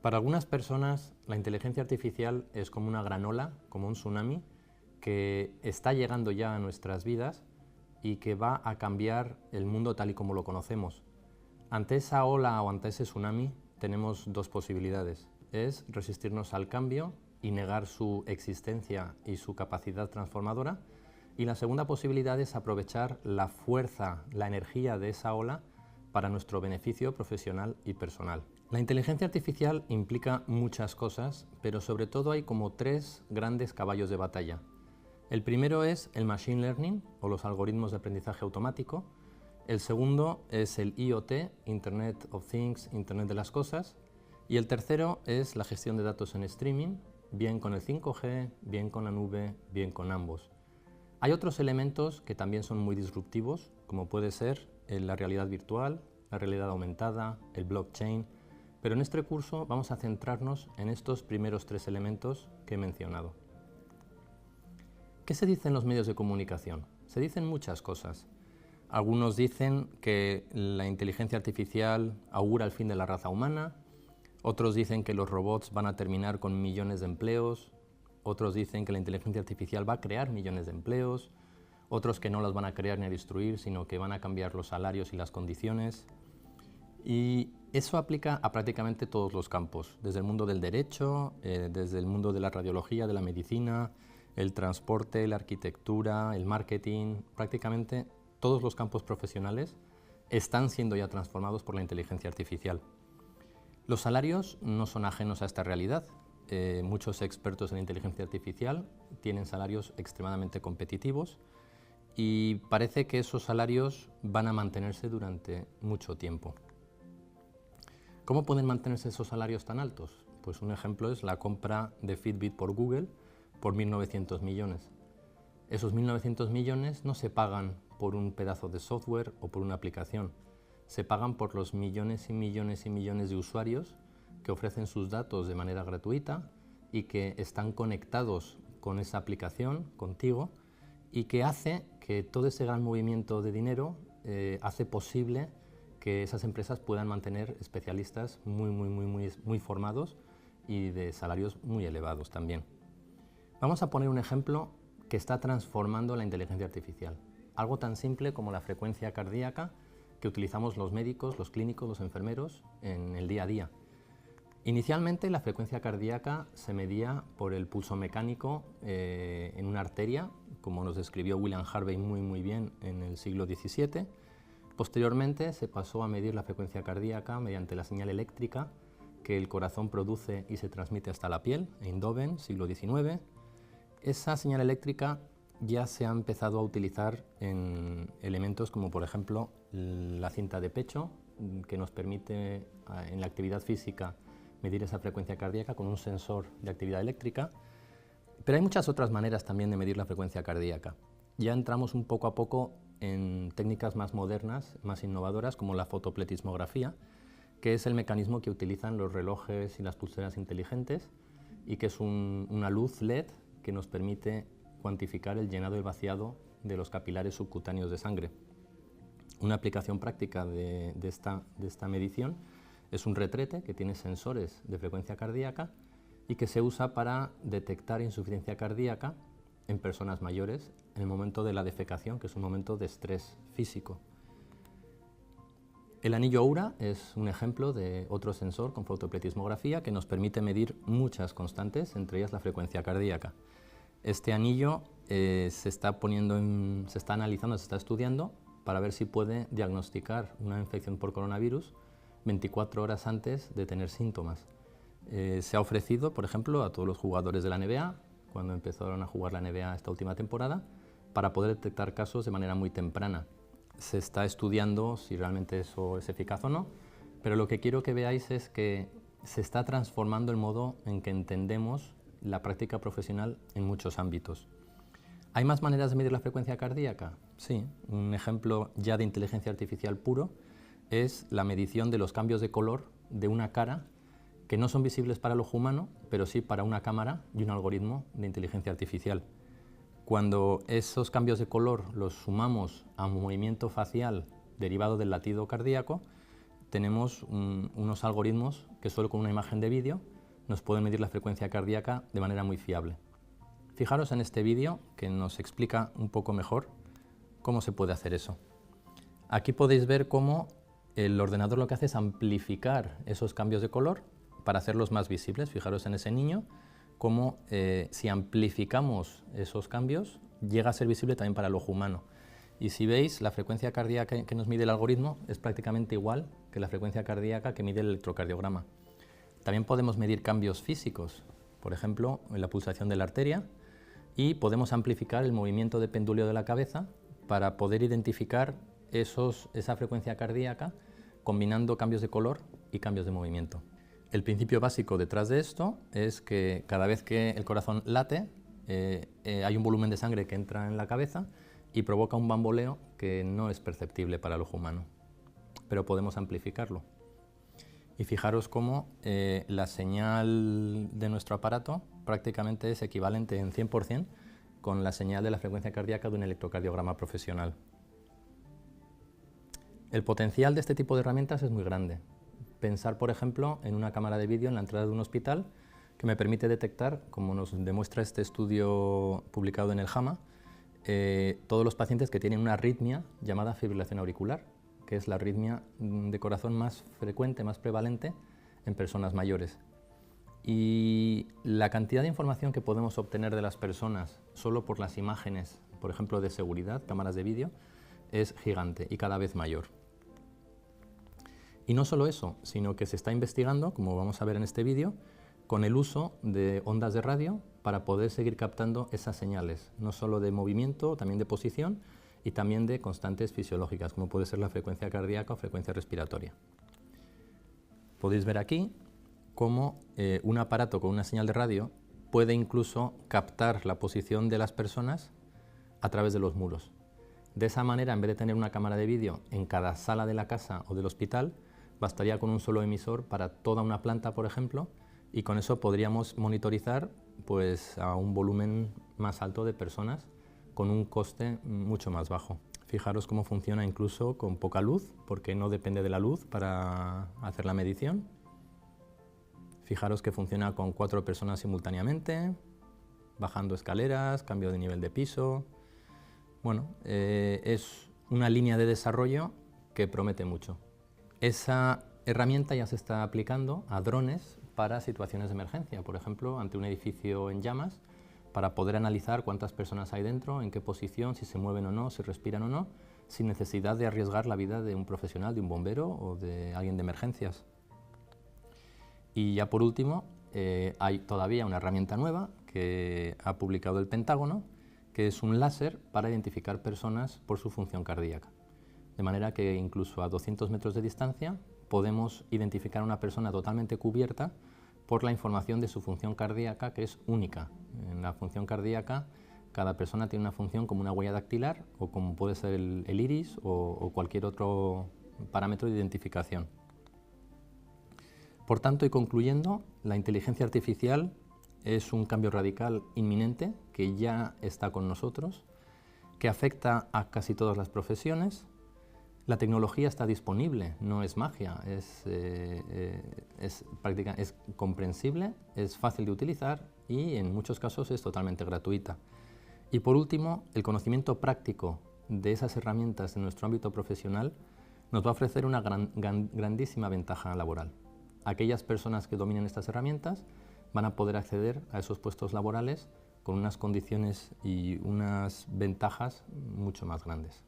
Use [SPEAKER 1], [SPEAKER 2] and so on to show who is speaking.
[SPEAKER 1] Para algunas personas, la inteligencia artificial es como una gran ola, como un tsunami, que está llegando ya a nuestras vidas y que va a cambiar el mundo tal y como lo conocemos. Ante esa ola o ante ese tsunami tenemos dos posibilidades. Es resistirnos al cambio y negar su existencia y su capacidad transformadora. Y la segunda posibilidad es aprovechar la fuerza, la energía de esa ola para nuestro beneficio profesional y personal. La inteligencia artificial implica muchas cosas, pero sobre todo hay como tres grandes caballos de batalla. El primero es el Machine Learning o los algoritmos de aprendizaje automático. El segundo es el IoT, Internet of Things, Internet de las Cosas. Y el tercero es la gestión de datos en streaming, bien con el 5G, bien con la nube, bien con ambos. Hay otros elementos que también son muy disruptivos, como puede ser la realidad virtual, la realidad aumentada, el blockchain, pero en este curso vamos a centrarnos en estos primeros tres elementos que he mencionado. ¿Qué se dice en los medios de comunicación? Se dicen muchas cosas. Algunos dicen que la inteligencia artificial augura el fin de la raza humana, otros dicen que los robots van a terminar con millones de empleos, otros dicen que la inteligencia artificial va a crear millones de empleos, otros que no los van a crear ni a destruir, sino que van a cambiar los salarios y las condiciones. Y eso aplica a prácticamente todos los campos, desde el mundo del derecho, desde el mundo de la radiología, de la medicina, el transporte, la arquitectura, el marketing, prácticamente todos los campos profesionales están siendo ya transformados por la inteligencia artificial. Los salarios no son ajenos a esta realidad. Muchos expertos en inteligencia artificial tienen salarios extremadamente competitivos y parece que esos salarios van a mantenerse durante mucho tiempo. ¿Cómo pueden mantenerse esos salarios tan altos? Pues un ejemplo es la compra de Fitbit por Google por 1.900 millones. Esos 1.900 millones no se pagan por un pedazo de software o por una aplicación, se pagan por los millones y millones y millones de usuarios que ofrecen sus datos de manera gratuita y que están conectados con esa aplicación, contigo, y que hace que todo ese gran movimiento de dinero hace posible que esas empresas puedan mantener especialistas muy formados y de salarios muy elevados también. Vamos a poner un ejemplo que está transformando la inteligencia artificial. Algo tan simple como la frecuencia cardíaca que utilizamos los médicos, los clínicos, los enfermeros en el día a día. Inicialmente la frecuencia cardíaca se medía por el pulso mecánico en una arteria, como nos describió William Harvey muy bien en el siglo XVII. Posteriormente se pasó a medir la frecuencia cardíaca mediante la señal eléctrica que el corazón produce y se transmite hasta la piel, Eindhoven, siglo XIX. Esa señal eléctrica ya se ha empezado a utilizar en elementos como por ejemplo la cinta de pecho, que nos permite en la actividad física medir esa frecuencia cardíaca con un sensor de actividad eléctrica. Pero hay muchas otras maneras también de medir la frecuencia cardíaca. Ya entramos un poco a poco en técnicas más modernas, más innovadoras, como la fotopletismografía, que es el mecanismo que utilizan los relojes y las pulseras inteligentes y que es una luz LED que nos permite cuantificar el llenado y vaciado de los capilares subcutáneos de sangre. Una aplicación práctica de esta medición es un retrete que tiene sensores de frecuencia cardíaca y que se usa para detectar insuficiencia cardíaca en personas mayores en el momento de la defecación, que es un momento de estrés físico. El anillo Oura es un ejemplo de otro sensor con fotopletismografía que nos permite medir muchas constantes, entre ellas la frecuencia cardíaca. Este anillo se está analizando, se está estudiando para ver si puede diagnosticar una infección por coronavirus 24 horas antes de tener síntomas. Se ha ofrecido, por ejemplo, a todos los jugadores de la NBA, cuando empezaron a jugar la NBA esta última temporada, para poder detectar casos de manera muy temprana. Se está estudiando si realmente eso es eficaz o no, pero lo que quiero que veáis es que se está transformando el modo en que entendemos la práctica profesional en muchos ámbitos. ¿Hay más maneras de medir la frecuencia cardíaca? Sí, un ejemplo ya de inteligencia artificial puro es la medición de los cambios de color de una cara que no son visibles para el ojo humano, pero sí para una cámara y un algoritmo de inteligencia artificial. Cuando esos cambios de color los sumamos a un movimiento facial derivado del latido cardíaco, tenemos unos algoritmos que solo con una imagen de vídeo nos pueden medir la frecuencia cardíaca de manera muy fiable. Fijaros en este vídeo que nos explica un poco mejor cómo se puede hacer eso. Aquí podéis ver cómo el ordenador lo que hace es amplificar esos cambios de color para hacerlos más visibles. Fijaros en ese niño, cómo si amplificamos esos cambios llega a ser visible también para el ojo humano. Y si veis, la frecuencia cardíaca que nos mide el algoritmo es prácticamente igual que la frecuencia cardíaca que mide el electrocardiograma. También podemos medir cambios físicos, por ejemplo, en la pulsación de la arteria, y podemos amplificar el movimiento de penduleo de la cabeza para poder identificar esa frecuencia cardíaca combinando cambios de color y cambios de movimiento. El principio básico detrás de esto es que cada vez que el corazón late, hay un volumen de sangre que entra en la cabeza y provoca un bamboleo que no es perceptible para el ojo humano, pero podemos amplificarlo. Y fijaros cómo la señal de nuestro aparato prácticamente es equivalente en 100% con la señal de la frecuencia cardíaca de un electrocardiograma profesional. El potencial de este tipo de herramientas es muy grande. Pensar, por ejemplo, en una cámara de vídeo en la entrada de un hospital que me permite detectar, como nos demuestra este estudio publicado en el JAMA, todos los pacientes que tienen una arritmia llamada fibrilación auricular, que es la arritmia de corazón más frecuente, más prevalente en personas mayores. Y la cantidad de información que podemos obtener de las personas solo por las imágenes, por ejemplo, de seguridad, cámaras de vídeo, es gigante y cada vez mayor. Y no solo eso, sino que se está investigando, como vamos a ver en este vídeo, con el uso de ondas de radio para poder seguir captando esas señales, no solo de movimiento, también de posición y también de constantes fisiológicas, como puede ser la frecuencia cardíaca o frecuencia respiratoria. Podéis ver aquí cómo un aparato con una señal de radio puede incluso captar la posición de las personas a través de los muros. De esa manera, en vez de tener una cámara de vídeo en cada sala de la casa o del hospital, bastaría con un solo emisor para toda una planta, por ejemplo, y con eso podríamos monitorizar pues, a un volumen más alto de personas con un coste mucho más bajo. Fijaros cómo funciona incluso con poca luz, porque no depende de la luz para hacer la medición. Fijaros que funciona con 4 personas simultáneamente, bajando escaleras, cambio de nivel de piso. Bueno, es una línea de desarrollo que promete mucho. Esa herramienta ya se está aplicando a drones para situaciones de emergencia, por ejemplo, ante un edificio en llamas, para poder analizar cuántas personas hay dentro, en qué posición, si se mueven o no, si respiran o no, sin necesidad de arriesgar la vida de un profesional, de un bombero o de alguien de emergencias. Y ya por último, hay todavía una herramienta nueva que ha publicado el Pentágono, que es un láser para identificar personas por su función cardíaca. De manera que incluso a 200 metros de distancia podemos identificar a una persona totalmente cubierta por la información de su función cardíaca, que es única. En la función cardíaca, cada persona tiene una función como una huella dactilar o como puede ser el iris o cualquier otro parámetro de identificación. Por tanto, y concluyendo, la inteligencia artificial es un cambio radical inminente que ya está con nosotros, que afecta a casi todas las profesiones. La tecnología está disponible, no es magia, es comprensible, es fácil de utilizar y en muchos casos es totalmente gratuita. Y por último, el conocimiento práctico de esas herramientas en nuestro ámbito profesional nos va a ofrecer una grandísima ventaja laboral. Aquellas personas que dominen estas herramientas van a poder acceder a esos puestos laborales con unas condiciones y unas ventajas mucho más grandes.